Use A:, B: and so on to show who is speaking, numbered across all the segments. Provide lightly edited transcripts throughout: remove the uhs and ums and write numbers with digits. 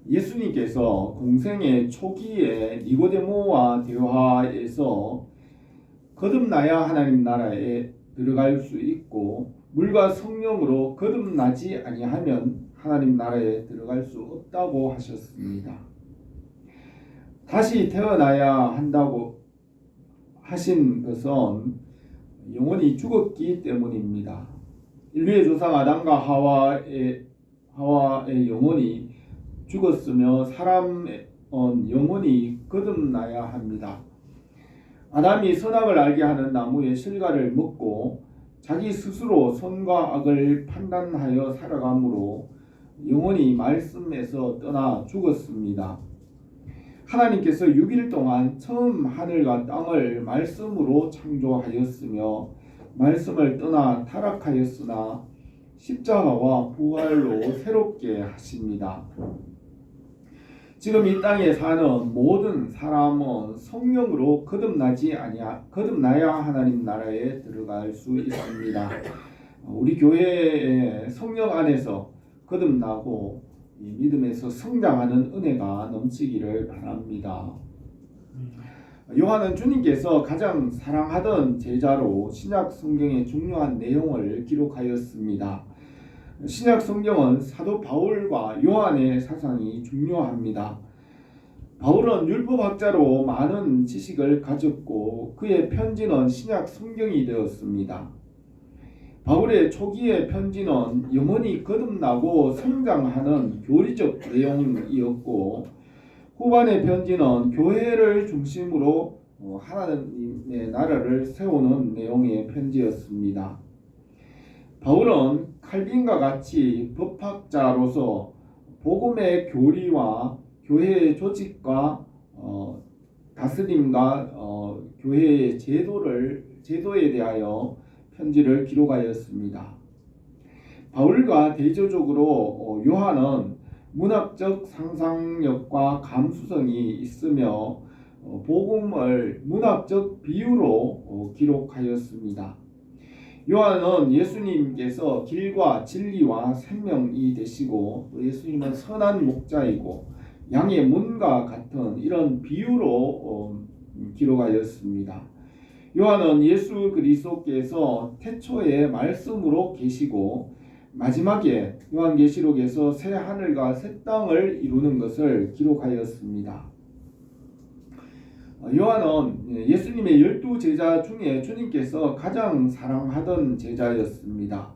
A: 예수님께서 공생의 초기에 니고데모와 대화에서 거듭나야 하나님 나라에 들어갈 수 있고 물과 성령으로 거듭나지 아니하면 하나님 나라에 들어갈 수 없다고 하셨습니다. 다시 태어나야 한다고 하신 것은 영혼이 죽었기 때문입니다. 인류의 조상 아담과 하와의 영혼이 죽었으며 사람의 영혼이 거듭나야 합니다. 아담이 선악을 알게 하는 나무의 실과를 먹고 자기 스스로 선과 악을 판단하여 살아가므로 영혼이 말씀에서 떠나 죽었습니다. 하나님께서 6일 동안 처음 하늘과 땅을 말씀으로 창조하였으며 말씀을 떠나 타락하였으나 십자가와 부활로 새롭게 하십니다. 지금 이 땅에 사는 모든 사람은 성령으로 거듭나야 하나님 나라에 들어갈 수 있습니다. 우리 교회에 성령 안에서 거듭나고 이 믿음에서 성장하는 은혜가 넘치기를 바랍니다. 요한은 주님께서 가장 사랑하던 제자로 신약 성경의 중요한 내용을 기록하였습니다. 신약 성경은 사도 바울과 요한의 사상이 중요합니다. 바울은 율법학자로 많은 지식을 가졌고 그의 편지는 신약 성경이 되었습니다. 바울의 초기의 편지는 영혼이 거듭나고 성장하는 교리적 내용이었고 후반의 편지는 교회를 중심으로 하나님의 나라를 세우는 내용의 편지였습니다. 바울은 칼빈과 같이 법학자로서 복음의 교리와 교회의 조직과 다스림과 교회의 제도에 대하여 편지를 기록하였습니다. 바울과 대조적으로 요한은 문학적 상상력과 감수성이 있으며 복음을 문학적 비유로 기록하였습니다. 요한은 예수님께서 길과 진리와 생명이 되시고 예수님은 선한 목자이고 양의 문과 같은 이런 비유로 기록하였습니다. 요한은 예수 그리스도께서 태초에 말씀으로 계시고 마지막에 요한계시록에서 새 하늘과 새 땅을 이루는 것을 기록하였습니다. 요한은 예수님의 12제자 중에 주님께서 가장 사랑하던 제자였습니다.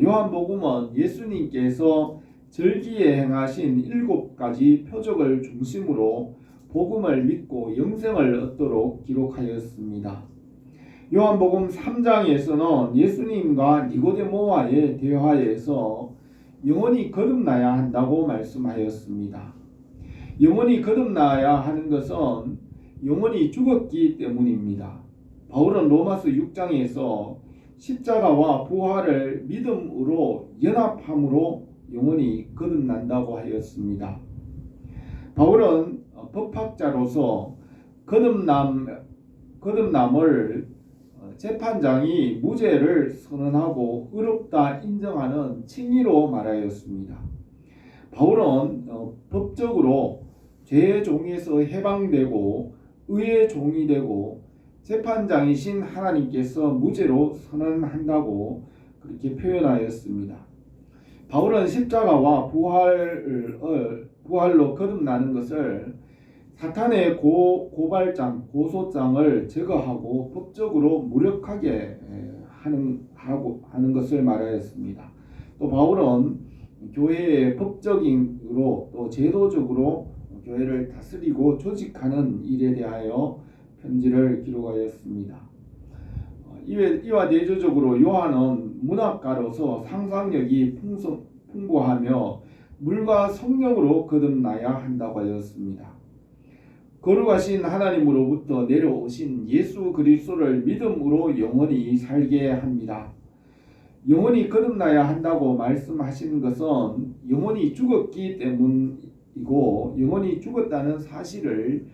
A: 요한복음은 예수님께서 절기에 행하신 7가지 표적을 중심으로 복음을 믿고 영생을 얻도록 기록하였습니다. 요한복음 3장에서는 예수님과 니고데모와의 대화에서 영혼이 거듭나야 한다고 말씀하였습니다. 영혼이 거듭나야 하는 것은 영혼이 죽었기 때문입니다. 바울은 로마서 6장에서 십자가와 부활을 믿음으로 연합함으로 영혼이 거듭난다고 하였습니다. 바울은 법학자로서 거듭남을 재판장이 무죄를 선언하고 의롭다 인정하는 칭의로 말하였습니다. 바울은 법적으로 죄의 종에서 해방되고 의의 종이 되고 재판장이신 하나님께서 무죄로 선언한다고 그렇게 표현하였습니다. 바울은 십자가와 부활로 거듭나는 것을 사탄의 고발장, 고소장을 제거하고 법적으로 무력하게 하는 것을 말하였습니다. 또 바울은 교회의 법적으로 또 제도적으로 교회를 다스리고 조직하는 일에 대하여 편지를 기록하였습니다. 이와 대조적으로 요한은 문학가로서 상상력이 풍부하며 물과 성령으로 거듭나야 한다고 하였습니다. 거룩하신 하나님으로부터 내려오신 예수 그리스도를 믿음으로 영원히 살게 합니다. 영원히 거듭나야 한다고 말씀하시는 것은 영원히 죽었기 때문이고 영원히 죽었다는 사실을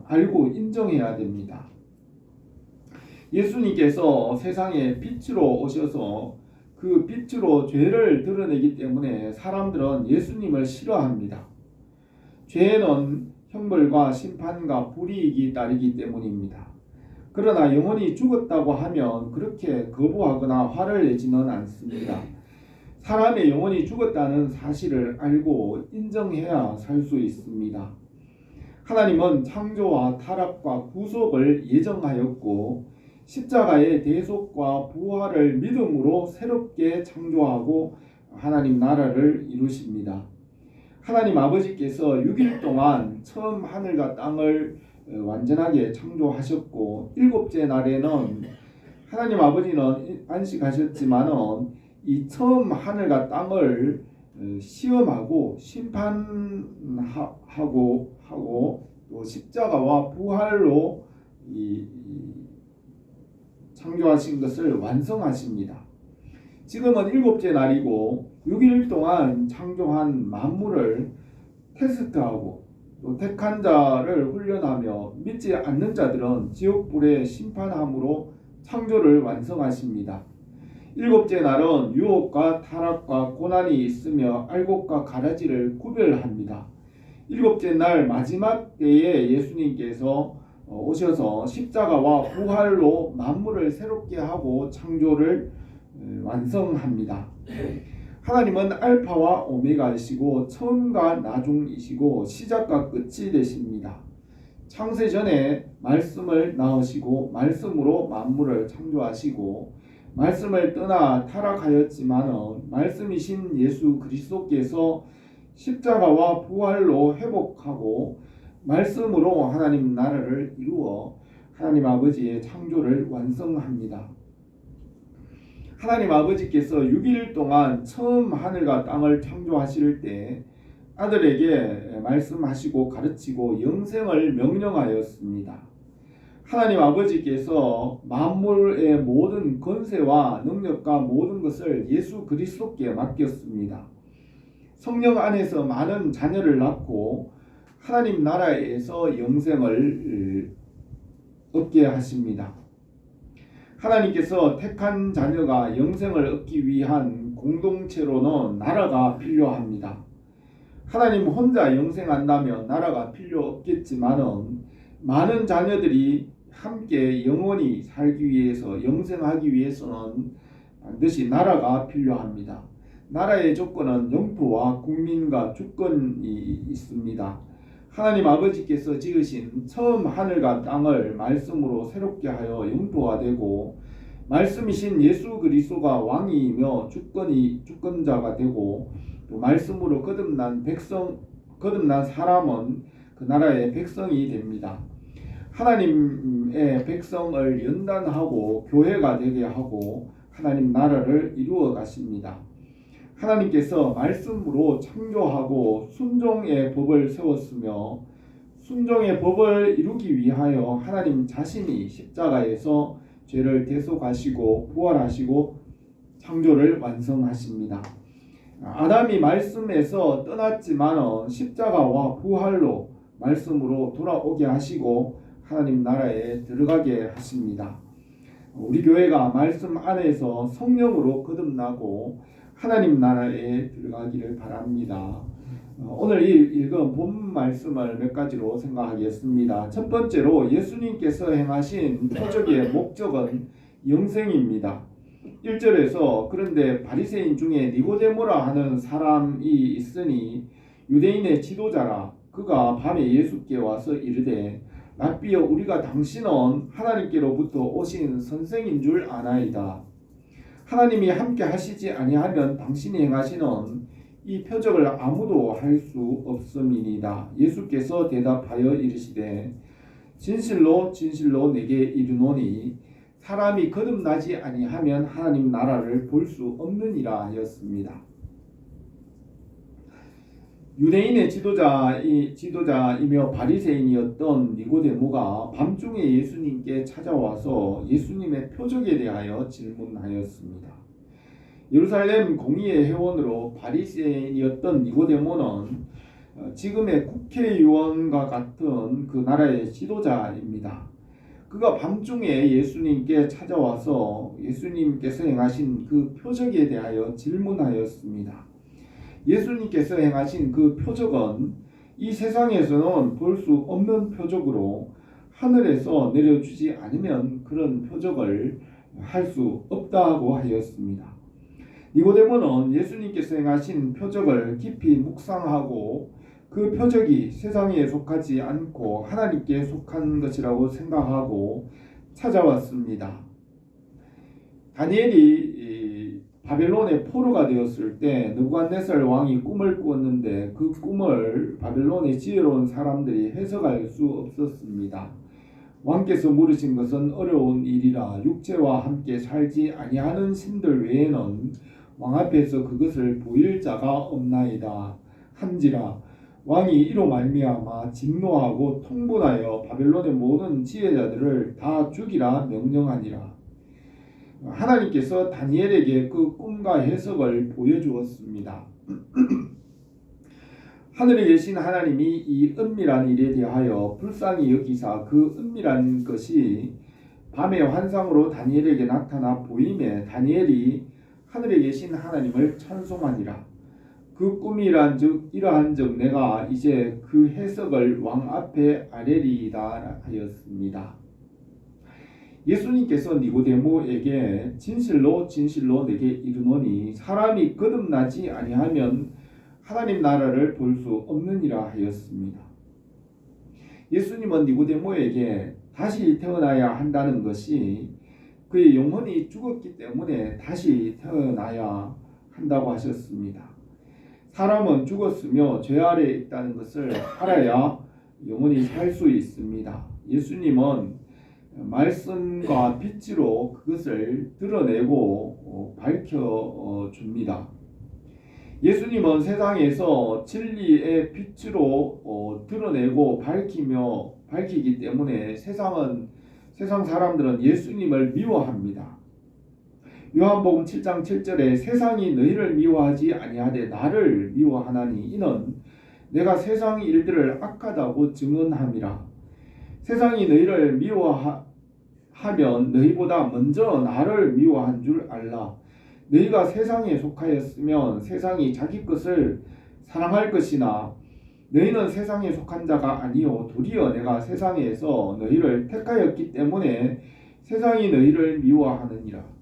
A: 알고 인정해야 됩니다. 예수님께서 세상에 빛으로 오셔서 그 빛으로 죄를 드러내기 때문에 사람들은 예수님을 싫어합니다. 죄는 형벌과 심판과 불이익이 따르기 때문입니다. 그러나 영혼이 죽었다고 하면 그렇게 거부하거나 화를 내지는 않습니다. 사람의 영혼이 죽었다는 사실을 알고 인정해야 살 수 있습니다. 하나님은 창조와 타락과 구속을 예정하였고 십자가의 대속과 부활을 믿음으로 새롭게 창조하고 하나님 나라를 이루십니다. 하나님 아버지께서 6일 동안 처음 하늘과 땅을 완전하게 창조하셨고 일곱째 날에는 하나님 아버지는 안식하셨지만은 이 처음 하늘과 땅을 시험하고 심판하고 또 십자가와 부활로 이 창조하신 것을 완성하십니다. 지금은 일곱째 날이고 6일 동안 창조한 만물을 테스트하고 또 택한 자를 훈련하며 믿지 않는 자들은 지옥불의 심판함으로 창조를 완성하십니다. 일곱째 날은 유혹과 타락과 고난이 있으며 알곡과 가라지를 구별합니다. 일곱째 날 마지막 때에 예수님께서 오셔서 십자가와 부활로 만물을 새롭게 하고 창조를 완성합니다. 하나님은 알파와 오메가이시고 처음과 나중이시고 시작과 끝이 되십니다. 창세 전에 말씀을 낳으시고 말씀으로 만물을 창조하시고 말씀을 떠나 타락하였지만 말씀이신 예수 그리스도께서 십자가와 부활로 회복하고 말씀으로 하나님 나라를 이루어 하나님 아버지의 창조를 완성합니다. 하나님 아버지께서 6일 동안 처음 하늘과 땅을 창조하실 때 아들에게 말씀하시고 가르치고 영생을 명령하였습니다. 하나님 아버지께서 만물의 모든 권세와 능력과 모든 것을 예수 그리스도께 맡겼습니다. 성령 안에서 많은 자녀를 낳고 하나님 나라에서 영생을 얻게 하십니다. 하나님께서 택한 자녀가 영생을 얻기 위한 공동체로는 나라가 필요합니다. 하나님 혼자 영생한다면 나라가 필요 없겠지만은 많은 자녀들이 함께 영원히 살기 위해서 영생하기 위해서는 반드시 나라가 필요합니다. 나라의 조건은 영토와 국민과 주권이 있습니다. 하나님 아버지께서 지으신 처음 하늘과 땅을 말씀으로 새롭게 하여 영토화되고 말씀이신 예수 그리스도가 왕이며 주권자가 되고 또 말씀으로 거듭난 사람은 그 나라의 백성이 됩니다. 하나님의 백성을 연단하고 교회가 되게 하고 하나님 나라를 이루어 가십니다. 하나님께서 말씀으로 창조하고 순종의 법을 세웠으며 순종의 법을 이루기 위하여 하나님 자신이 십자가에서 죄를 대속하시고 부활하시고 창조를 완성하십니다. 아담이 말씀에서 떠났지만 십자가와 부활로 말씀으로 돌아오게 하시고 하나님 나라에 들어가게 하십니다. 우리 교회가 말씀 안에서 성령으로 거듭나고 하나님 나라에 들어가기를 바랍니다. 오늘 읽은 본 말씀을 몇 가지로 생각하겠습니다. 첫 번째로 예수님께서 행하신 표적의 목적은 영생입니다. 1절에서 그런데 바리새인 중에 니고데모라 하는 사람이 있으니 유대인의 지도자라. 그가 밤에 예수께 와서 이르되 랍비여 우리가 당신은 하나님께로부터 오신 선생인 줄 아나이다. 하나님이 함께 하시지 아니하면 당신이 행하시는 이 표적을 아무도 할 수 없음이니이다. 예수께서 대답하여 이르시되 진실로 진실로 내게 이르노니 사람이 거듭나지 아니하면 하나님 나라를 볼 수 없느니라 하였습니다. 유대인의 지도자이며 바리새인이었던 니고데모가 밤중에 예수님께 찾아와서 예수님의 표적에 대하여 질문하였습니다. 예루살렘 공의회 회원으로 바리새인이었던 니고데모는 지금의 국회의원과 같은 그 나라의 지도자입니다. 그가 밤중에 예수님께 찾아와서 예수님께서 행하신 그 표적에 대하여 질문하였습니다. 예수님께서 행하신 그 표적은 이 세상에서는 볼 수 없는 표적으로 하늘에서 내려주지 않으면 그런 표적을 할 수 없다고 하였습니다. 니고데모는 예수님께서 행하신 표적을 깊이 묵상하고 그 표적이 세상에 속하지 않고 하나님께 속한 것이라고 생각하고 찾아왔습니다. 다니엘이 바벨론의 포로가 되었을 때 느부갓네살 왕이 꿈을 꾸었는데 그 꿈을 바벨론의 지혜로운 사람들이 해석할 수 없었습니다. 왕께서 물으신 것은 어려운 일이라 육체와 함께 살지 아니하는 신들 외에는 왕 앞에서 그것을 보일 자가 없나이다 한지라 왕이 이로 말미암아 진노하고 통분하여 바벨론의 모든 지혜자들을 다 죽이라 명령하니라. 하나님께서 다니엘에게 그 꿈과 해석을 보여주었습니다. 하늘에 계신 하나님이 이 은밀한 일에 대하여 불쌍히 여기사 그 은밀한 것이 밤의 환상으로 다니엘에게 나타나 보임에 다니엘이 하늘에 계신 하나님을 찬송하니라. 그 꿈이란즉 이러한즉 내가 이제 그 해석을 왕 앞에 아뢰리이다 하였습니다. 예수님께서 니고데모에게 진실로 진실로 내게 이르노니 사람이 거듭나지 아니하면 하나님 나라를 볼 수 없느니라 하였습니다. 예수님은 니고데모에게 다시 태어나야 한다는 것이 그의 영혼이 죽었기 때문에 다시 태어나야 한다고 하셨습니다. 사람은 죽었으며 죄 아래에 있다는 것을 알아야 영혼이 살 수 있습니다. 예수님은 말씀과 빛으로 그것을 드러내고 밝혀줍니다. 예수님은 세상에서 진리의 빛으로 드러내고 밝히기 때문에 세상 사람들은 예수님을 미워합니다. 요한복음 7장 7절에 세상이 너희를 미워하지 아니하되 나를 미워하나니 이는 내가 세상 일들을 악하다고 증언함이라. 세상이 너희를 미워하면 너희보다 먼저 나를 미워한 줄 알라. 너희가 세상에 속하였으면 세상이 자기 것을 사랑할 것이나 너희는 세상에 속한 자가 아니요 도리어 내가 세상에서 너희를 택하였기 때문에 세상이 너희를 미워하느니라.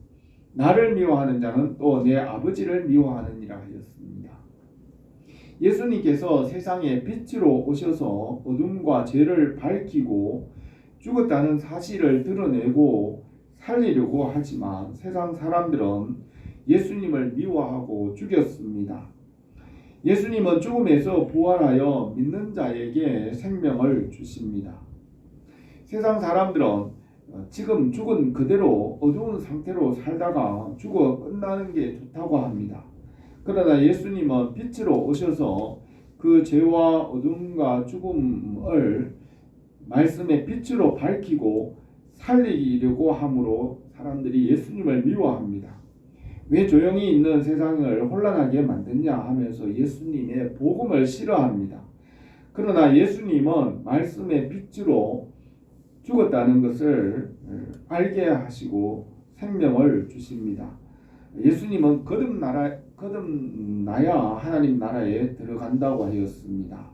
A: 나를 미워하는 자는 또 내 아버지를 미워하느니라 하였습니다. 예수님께서 세상에 빛으로 오셔서 어둠과 죄를 밝히고 죽었다는 사실을 드러내고 살리려고 하지만 세상 사람들은 예수님을 미워하고 죽였습니다. 예수님은 죽음에서 부활하여 믿는 자에게 생명을 주십니다. 세상 사람들은 지금 죽은 그대로 어두운 상태로 살다가 죽어 끝나는 게 좋다고 합니다. 그러나 예수님은 빛으로 오셔서 그 죄와 어둠과 죽음을 말씀의 빛으로 밝히고 살리려고 함으로 사람들이 예수님을 미워합니다. 왜 조용히 있는 세상을 혼란하게 만드냐 하면서 예수님의 복음을 싫어합니다. 그러나 예수님은 말씀의 빛으로 죽었다는 것을 알게 하시고 생명을 주십니다. 예수님은 거듭나야 하나님 나라에 들어간다고 하였습니다.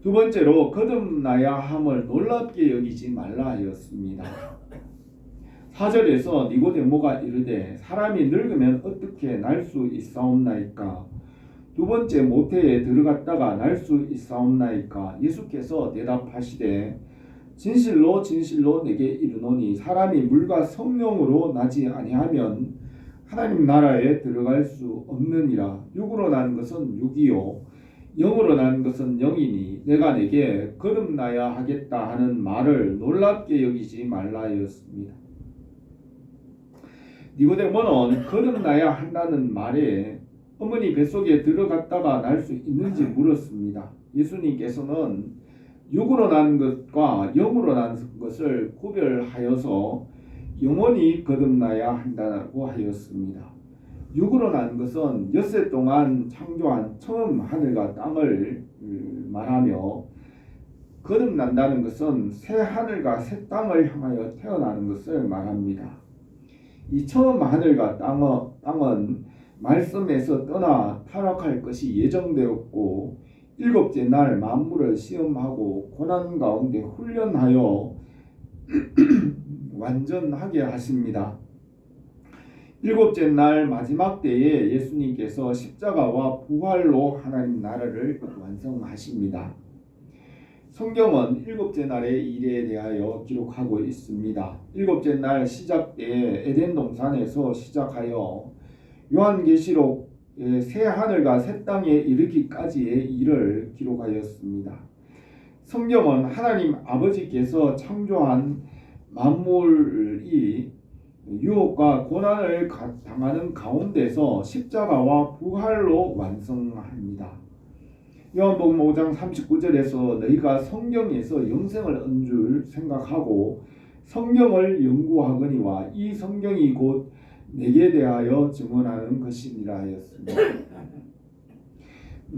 A: 두 번째로 거듭나야 함을 놀랍게 여기지 말라 하였습니다. 4절에서 니고데모가 이르되 사람이 늙으면 어떻게 날 수 있사옵나이까? 두 번째 모태에 들어갔다가 날 수 있사옵나이까? 예수께서 대답하시되 진실로 진실로 내게 이르노니 사람이 물과 성령으로 나지 아니하면 하나님 나라에 들어갈 수 없느니라. 육으로 난 것은 육이요 영으로 난 것은 영이니 내가 내게 거듭나야 하겠다 하는 말을 놀랍게 여기지 말라 하였습니다. 니고데모는 거듭나야 한다는 말에 어머니 뱃속에 들어갔다가 날 수 있는지 물었습니다. 예수님께서는 육으로 난 것과 영으로 난 것을 구별하여서 영원히 거듭나야 한다고 하였습니다. 육으로 난 것은 엿새 동안 창조한 처음 하늘과 땅을 말하며 거듭난다는 것은 새 하늘과 새 땅을 향하여 태어나는 것을 말합니다. 이 처음 하늘과 땅은 말씀에서 떠나 타락할 것이 예정되었고 일곱째 날 만물을 시험하고 고난 가운데 훈련하여 완전하게 하십니다. 일곱째 날 마지막 때에 예수님께서 십자가와 부활로 하나님 나라를 완성하십니다. 성경은 일곱째 날의 일에 대하여 기록하고 있습니다. 일곱째 날 시작 때 에덴 동산에서 시작하여 요한계시록 새 하늘과 새 땅에 이르기까지의 일을 기록하였습니다. 성경은 하나님 아버지께서 창조한 만물이 유혹과 고난을 당하는 가운데서 십자가와 부활로 완성합니다. 요한복음 5장 39절에서 너희가 성경에서 영생을 얻은 줄 생각하고 성경을 연구하거니와 이 성경이 곧 내게 대하여 증언하는 것이니라 하였습니다.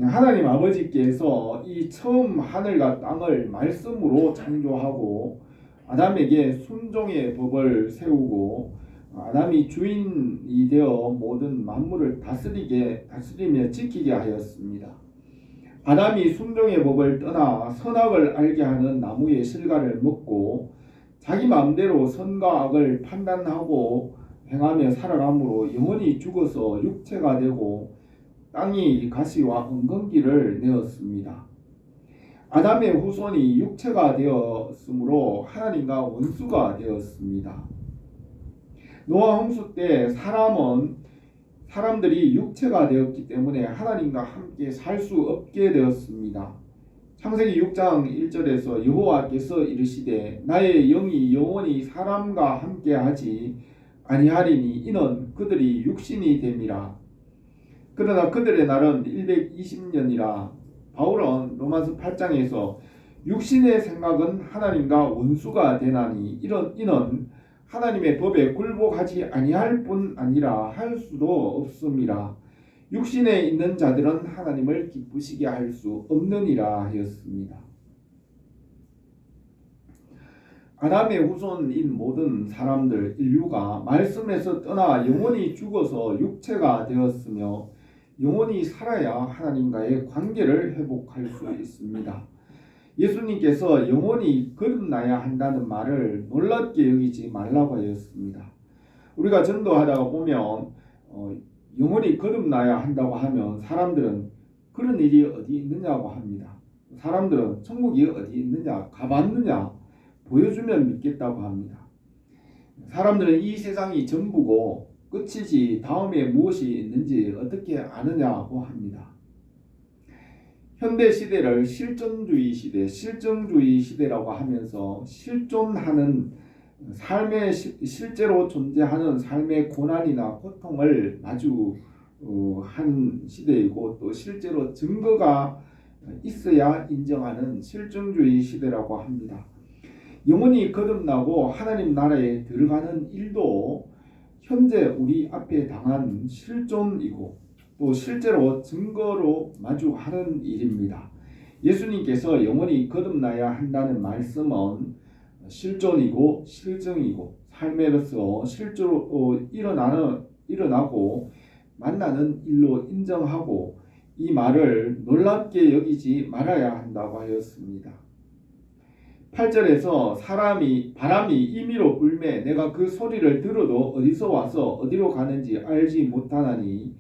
A: 하나님 아버지께서 이 처음 하늘과 땅을 말씀으로 창조하고 아담에게 순종의 법을 세우고 아담이 주인이 되어 모든 만물을 다스리며 지키게 하였습니다. 아담이 순종의 법을 떠나 선악을 알게 하는 나무의 실과를 먹고 자기 마음대로 선과 악을 판단하고 행하며 살아감으로 영혼이 죽어서 육체가 되고 땅이 가시와 엉겅기를 내었습니다. 아담의 후손이 육체가 되었으므로 하나님과 원수가 되었습니다. 노아 홍수 때 사람들이 육체가 되었기 때문에 하나님과 함께 살 수 없게 되었습니다. 창세기 6장 1절에서 여호와께서 이르시되 나의 영이 영원히 사람과 함께 하지 아니하리니 이는 그들이 육신이 됨이라. 그러나 그들의 날은 120년이라. 바울은 로마서 8장에서 육신의 생각은 하나님과 원수가 되나니 이는 하나님의 법에 굴복하지 아니할 뿐 아니라 할 수도 없음이라. 육신에 있는 자들은 하나님을 기쁘시게 할 수 없느니라 하였습니다. 아담의 후손인 모든 사람들 인류가 말씀에서 떠나 영원히 죽어서 육체가 되었으며 영원히 살아야 하나님과의 관계를 회복할 수 있습니다. 예수님께서 영원히 거듭나야 한다는 말을 놀랍게 여기지 말라고 하였습니다. 우리가 전도하다가 보면 영원히 거듭나야 한다고 하면 사람들은 그런 일이 어디 있느냐고 합니다. 사람들은 천국이 어디 있느냐, 가봤느냐 보여주면 믿겠다고 합니다. 사람들은 이 세상이 전부고 끝이지 다음에 무엇이 있는지 어떻게 아느냐고 합니다. 현대 시대를 실존주의 시대, 실증주의 시대라고 하면서 실존하는 삶의 실제로 존재하는 삶의 고난이나 고통을 마주한 시대이고 또 실제로 증거가 있어야 인정하는 실증주의 시대라고 합니다. 영원히 거듭나고 하나님 나라에 들어가는 일도 현재 우리 앞에 당한 실존이고 또 실제로 증거로 마주하는 일입니다. 예수님께서 영원히 거듭나야 한다는 말씀은 실존이고 실증이고 삶에서 실제로 일어나고 만나는 일로 인정하고 이 말을 놀랍게 여기지 말아야 한다고 하였습니다. 8절에서 바람이 임의로 불매 내가 그 소리를 들어도 어디서 와서 어디로 가는지 알지 못하나니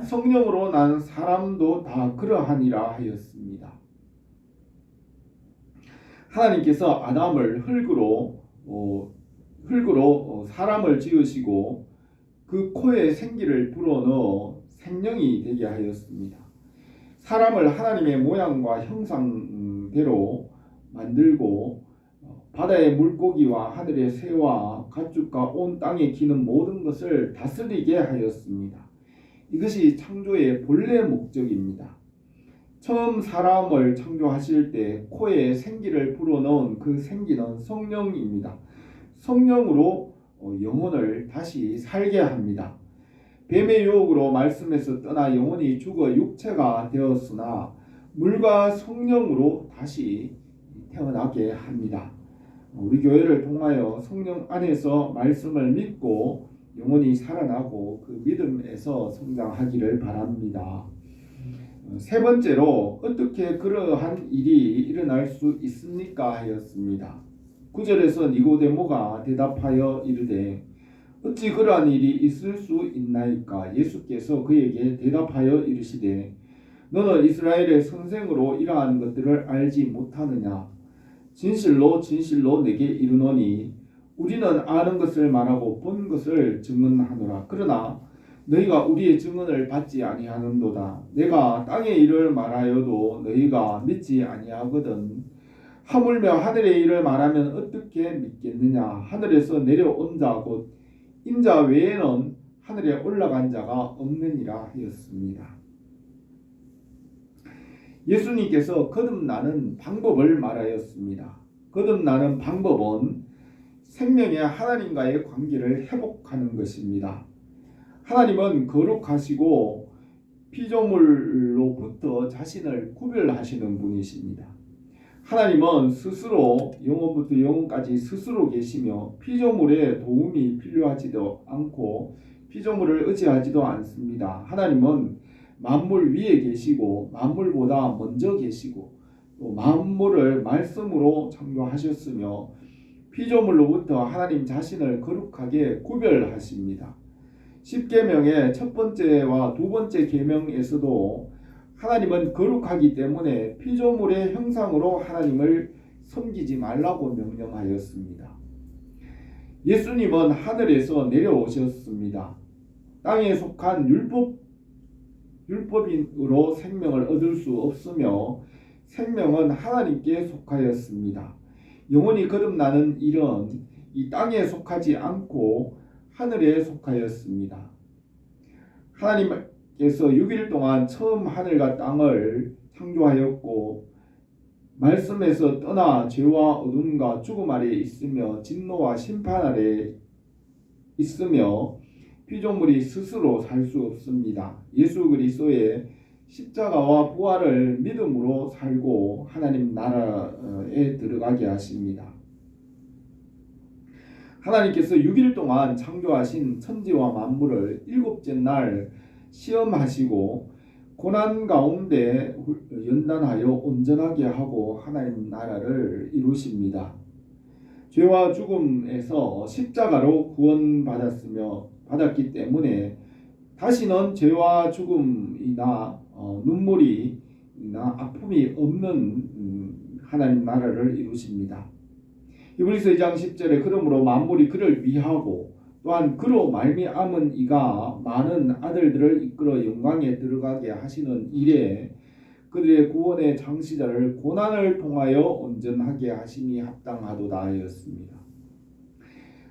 A: 성령으로 난 사람도 다 그러하니라 하였습니다. 하나님께서 아담을 흙으로 사람을 지으시고 그 코에 생기를 불어넣어 생명이 되게 하였습니다. 사람을 하나님의 모양과 형상대로 만들고 바다의 물고기와 하늘의 새와 가축과 온 땅에 기는 모든 것을 다스리게 하였습니다. 이것이 창조의 본래 목적입니다. 처음 사람을 창조하실 때 코에 생기를 불어넣은 그 생기는 성령입니다. 성령으로 영혼을 다시 살게 합니다. 뱀의 유혹으로 말씀에서 떠나 영혼이 죽어 육체가 되었으나 물과 성령으로 다시 태어나게 합니다. 우리 교회를 통하여 성령 안에서 말씀을 믿고 영혼이 살아나고 그 믿음에서 성장하기를 바랍니다. 세 번째로 어떻게 그러한 일이 일어날 수 있습니까 하였습니다. 9절에서 니고데모가 대답하여 이르되 어찌 그러한 일이 있을 수 있나이까. 예수께서 그에게 대답하여 이르시되 너는 이스라엘의 선생으로 이러한 것들을 알지 못하느냐. 진실로 진실로 내게 이르노니 우리는 아는 것을 말하고 본 것을 증언하노라. 그러나 너희가 우리의 증언을 받지 아니하는도다. 내가 땅의 일을 말하여도 너희가 믿지 아니하거든. 하물며 하늘의 일을 말하면 어떻게 믿겠느냐. 하늘에서 내려온 자 곧 인자 외에는 하늘에 올라간 자가 없느니라 하였습니다. 예수님께서 거듭나는 방법을 말하였습니다. 거듭나는 방법은 생명의 하나님과의 관계를 회복하는 것입니다. 하나님은 거룩하시고 피조물로부터 자신을 구별하시는 분이십니다. 하나님은 스스로 영원부터 영원까지 스스로 계시며 피조물의 도움이 필요하지도 않고 피조물을 의지하지도 않습니다. 하나님은 만물 위에 계시고 만물보다 먼저 계시고 또 만물을 말씀으로 창조하셨으며 피조물로부터 하나님 자신을 거룩하게 구별하십니다. 십계명의 첫 번째와 두 번째 계명에서도 하나님은 거룩하기 때문에 피조물의 형상으로 하나님을 섬기지 말라고 명령하였습니다. 예수님은 하늘에서 내려오셨습니다. 땅에 속한 율법인으로 생명을 얻을 수 없으며 생명은 하나님께 속하였습니다. 영원히 거듭나는 일은 이 땅에 속하지 않고 하늘에 속하였습니다. 하나님께서 6일 동안 처음 하늘과 땅을 창조하였고 말씀에서 떠나 죄와 어둠과 죽음 아래 있으며 진노와 심판 아래 있으며 피조물이 스스로 살 수 없습니다. 예수 그리스도의 십자가와 부활을 믿음으로 살고 하나님 나라에 들어가게 하십니다. 하나님께서 6일 동안 창조하신 천지와 만물을 일곱째 날 시험하시고 고난 가운데 연단하여 온전하게 하고 하나님 나라를 이루십니다. 죄와 죽음에서 십자가로 받았기 때문에 다시는 죄와 죽음이나 눈물이나 아픔이 없는 하나님 나라를 이루십니다. 히브리서 2장 10절에 그러므로 만물이 그를 위하고 또한 그로 말미암은 이가 많은 아들들을 이끌어 영광에 들어가게 하시는 일에 그들의 구원의 창시자를 고난을 통하여 온전하게 하심이 합당하도다 하였습니다.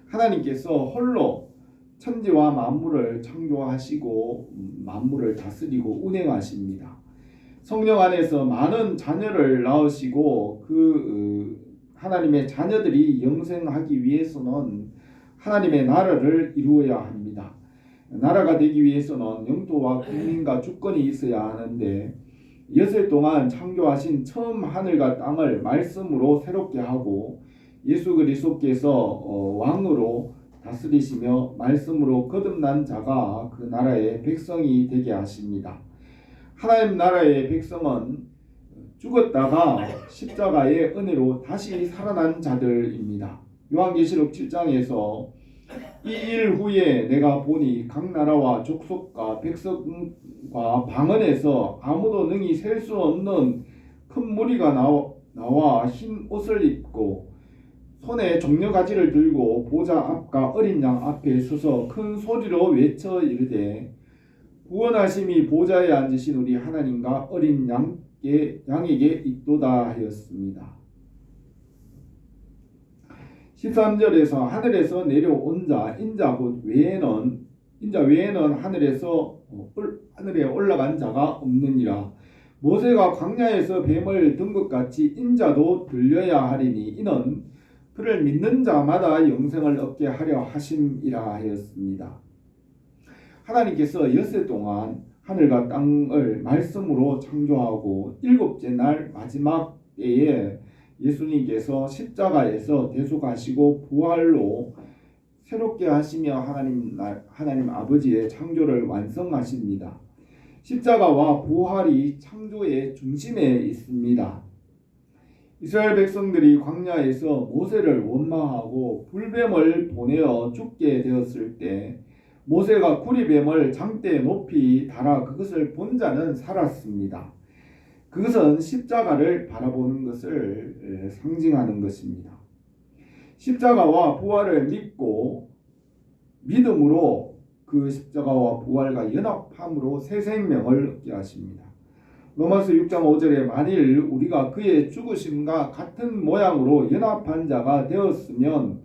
A: 하나님께서 홀로 천지와 만물을 창조하시고 만물을 다스리고 운행하십니다. 성령 안에서 많은 자녀를 낳으시고 하나님의 자녀들이 영생하기 위해서는 하나님의 나라를 이루어야 합니다. 나라가 되기 위해서는 영토와 국민과 주권이 있어야 하는데 여섯 동안 창조하신 처음 하늘과 땅을 말씀으로 새롭게 하고 예수 그리스도께서 왕으로 다스리시며 말씀으로 거듭난 자가 그 나라의 백성이 되게 하십니다. 하나님 나라의 백성은 죽었다가 십자가의 은혜로 다시 살아난 자들입니다. 요한계시록 7장에서 이 일 후에 내가 보니 각 나라와 족속과 백성과 방언에서 아무도 능히 셀 수 없는 큰 무리가 나와 흰 옷을 입고 손에 종려가지를 들고 보좌 앞과 어린 양 앞에 서서 큰 소리로 외쳐 이르되 구원하심이 보좌에 앉으신 우리 하나님과 어린 양에게 있도다 하였습니다. 13절에서 하늘에서 내려온 자 인자 외에는 하늘에 올라간 자가 없느니라. 모세가 광야에서 뱀을 든 것 같이 인자도 들려야 하리니 이는 그를 믿는 자마다 영생을 얻게 하려 하심이라 하였습니다. 하나님께서 엿새 동안 하늘과 땅을 말씀으로 창조하고 일곱째 날 마지막 때에 예수님께서 십자가에서 대속하시고 부활로 새롭게 하시며 하나님 아버지의 창조를 완성하십니다. 십자가와 부활이 창조의 중심에 있습니다. 이스라엘 백성들이 광야에서 모세를 원망하고 불뱀을 보내어 죽게 되었을 때 모세가 구리뱀을 장대에 높이 달아 그것을 본 자는 살았습니다. 그것은 십자가를 바라보는 것을 상징하는 것입니다. 십자가와 부활을 믿고 믿음으로 그 십자가와 부활과 연합함으로 새 생명을 얻게 하십니다. 로마서 6장 5절에 만일 우리가 그의 죽으심과 같은 모양으로 연합한 자가 되었으면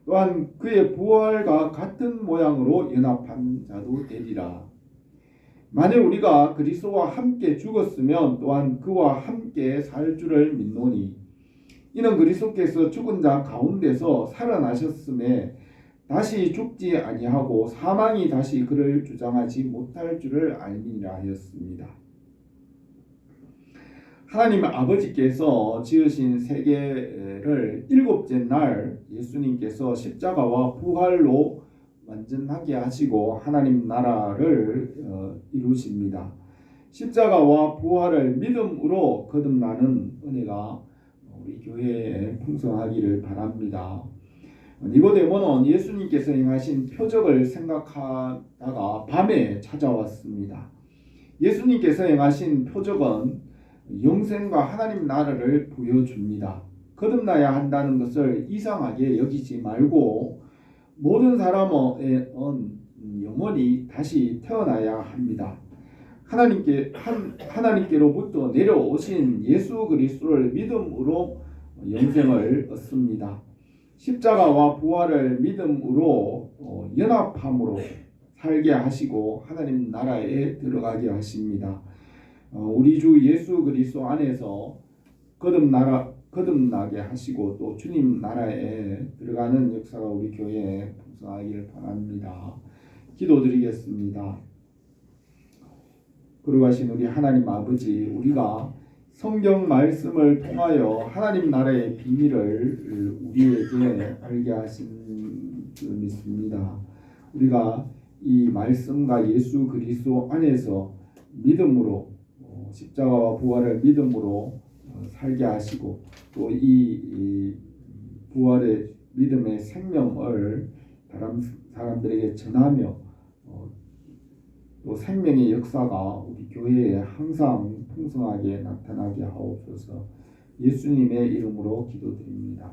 A: 또한 그의 부활과 같은 모양으로 연합한 자도 되리라. 만일 우리가 그리스도와 함께 죽었으면 또한 그와 함께 살 줄을 믿노니 이는 그리스도께서 죽은 자 가운데서 살아나셨음에 다시 죽지 아니하고 사망이 다시 그를 주장하지 못할 줄을 알미니라 하였습니다. 하나님 아버지께서 지으신 세계를 일곱째 날 예수님께서 십자가와 부활로 완전하게 하시고 하나님 나라를 이루십니다. 십자가와 부활을 믿음으로 거듭나는 은혜가 우리 교회에 풍성하기를 바랍니다. 니고데모는 예수님께서 행하신 표적을 생각하다가 밤에 찾아왔습니다. 예수님께서 행하신 표적은 영생과 하나님 나라를 보여줍니다. 거듭나야 한다는 것을 이상하게 여기지 말고 모든 사람은 영원히 다시 태어나야 합니다. 하나님께로부터 내려오신 예수 그리스도를 믿음으로 영생을 얻습니다. 십자가와 부활을 믿음으로 연합함으로 살게 하시고 하나님 나라에 들어가게 하십니다. 우리 주 예수 그리스도 안에서 거듭나게 하시고 또 주님 나라에 들어가는 역사가 우리 교회에 풍성하기를 바랍니다. 기도드리겠습니다. 거룩하신 우리 하나님 아버지, 우리가 성경 말씀을 통하여 하나님 나라의 비밀을 우리에게 알게 하신 줄 믿습니다. 우리가 이 말씀과 예수 그리스도 안에서 믿음으로 십자가와 부활을 믿음으로 살게 하시고 또 이 부활의 믿음의 생명을 다른 사람들에게 전하며 또 생명의 역사가 우리 교회에 항상 풍성하게 나타나게 하옵소서. 예수님의 이름으로 기도드립니다.